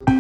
नए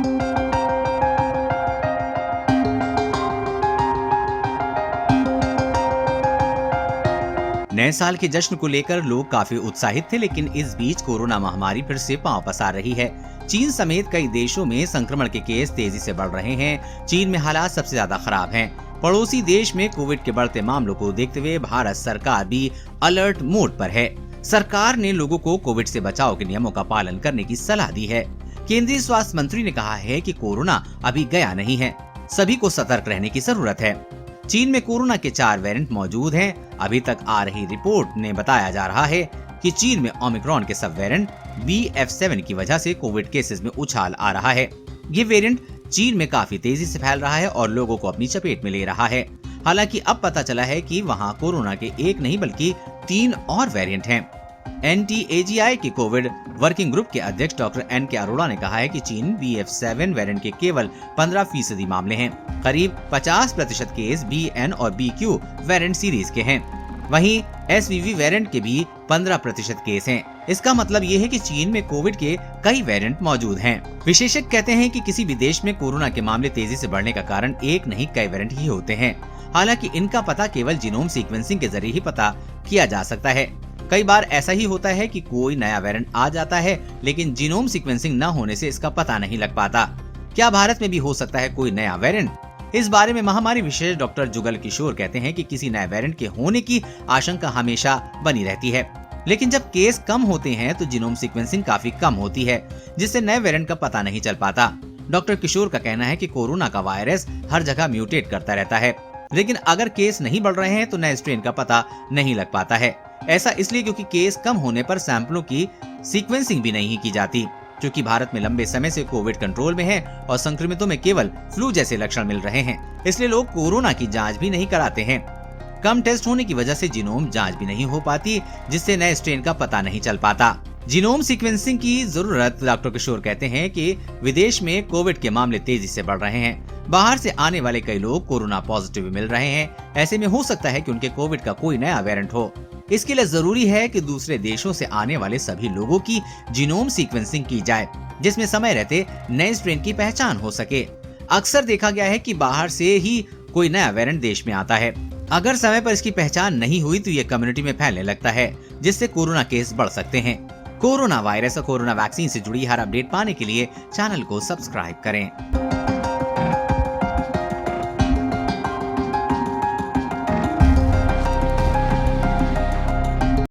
साल के जश्न को लेकर लोग काफी उत्साहित थे, लेकिन इस बीच कोरोना महामारी फिर से पांव पसार रही है। चीन समेत कई देशों में संक्रमण के केस तेजी से बढ़ रहे हैं। चीन में हालात सबसे ज्यादा खराब हैं। पड़ोसी देश में कोविड के बढ़ते मामलों को देखते हुए भारत सरकार भी अलर्ट मोड पर है। सरकार ने लोगों को कोविड से बचाव के नियमों का पालन करने की सलाह दी है। केंद्रीय स्वास्थ्य मंत्री ने कहा है कि कोरोना अभी गया नहीं है, सभी को सतर्क रहने की जरूरत है। चीन में कोरोना के 4 वेरिएंट मौजूद हैं। अभी तक आ रही रिपोर्ट ने बताया जा रहा है कि चीन में ओमिक्रॉन के सब वेरिएंट BF7 की वजह से कोविड केसेस में उछाल आ रहा है। ये वेरिएंट चीन में काफी तेजी से फैल रहा है और लोगों को अपनी चपेट में ले रहा है। हालांकि अब पता चला है कि वहां कोरोना के एक नहीं बल्कि 3 और वेरिएंट हैं। NTAGI के कोविड वर्किंग ग्रुप के अध्यक्ष डॉक्टर NK अरोड़ा ने कहा है कि चीन BF7 वेरिएंट के केवल 15% मामले हैं। करीब 50% केस BN और BQ वेरिएंट सीरीज के हैं। वहीं SVV वेरिएंट के भी 15% केस हैं। इसका मतलब ये है कि चीन में कोविड के कई वेरिएंट मौजूद हैं। विशेषज्ञ कहते हैं कि किसी भी देश में कोरोना के मामले तेजी से बढ़ने का कारण एक नहीं कई वेरिएंट ही होते हैं। हालांकि इनका पता केवल जीनोम सीक्वेंसिंग के जरिए ही पता किया जा सकता है। कई बार ऐसा ही होता है कि कोई नया वेरिएंट आ जाता है, लेकिन जीनोम सीक्वेंसिंग न होने से इसका पता नहीं लग पाता। क्या भारत में भी हो सकता है कोई नया वेरिएंट? इस बारे में महामारी विशेषज्ञ डॉक्टर जुगल किशोर कहते हैं कि किसी नए वेरिएंट के होने की आशंका हमेशा बनी रहती है, लेकिन जब केस कम होते हैं तो जीनोम सीक्वेंसिंग काफी कम होती है, जिससे नए वेरिएंट का पता नहीं चल पाता। डॉक्टर किशोर का कहना है कि कोरोना का वायरस हर जगह म्यूटेट करता रहता है, लेकिन अगर केस नहीं बढ़ रहे हैं तो नए स्ट्रेन का पता नहीं लग पाता है। ऐसा इसलिए क्योंकि केस कम होने पर सैंपलों की सीक्वेंसिंग भी नहीं की जाती। क्योंकि भारत में लंबे समय से कोविड कंट्रोल में है और संक्रमितों में केवल फ्लू जैसे लक्षण मिल रहे हैं, इसलिए लोग कोरोना की जांच भी नहीं कराते हैं। कम टेस्ट होने की वजह से जीनोम जांच भी नहीं हो पाती, जिससे नए स्ट्रेन का पता नहीं चल पाता। जीनोम सीक्वेंसिंग की जरूरत डॉक्टर किशोर कहते हैं कि विदेश में कोविड के मामले तेजी से बढ़ रहे हैं। बाहर से आने वाले कई लोग कोरोना पॉजिटिव मिल रहे हैं। ऐसे में हो सकता है कि उनके कोविड का कोई नया वेरिएंट हो। इसके लिए जरूरी है कि दूसरे देशों से आने वाले सभी लोगों की जीनोम सीक्वेंसिंग की जाए, जिसमें समय रहते नए स्ट्रेन की पहचान हो सके। अक्सर देखा गया है कि बाहर से ही कोई नया वेरिएंट देश में आता है। अगर समय पर इसकी पहचान नहीं हुई तो ये कम्युनिटी में फैलने लगता है, जिससे कोरोना केस बढ़ सकते हैं। कोरोना वायरस और कोरोना वैक्सीन से जुड़ी हर अपडेट पाने के लिए चैनल को सब्सक्राइब करें।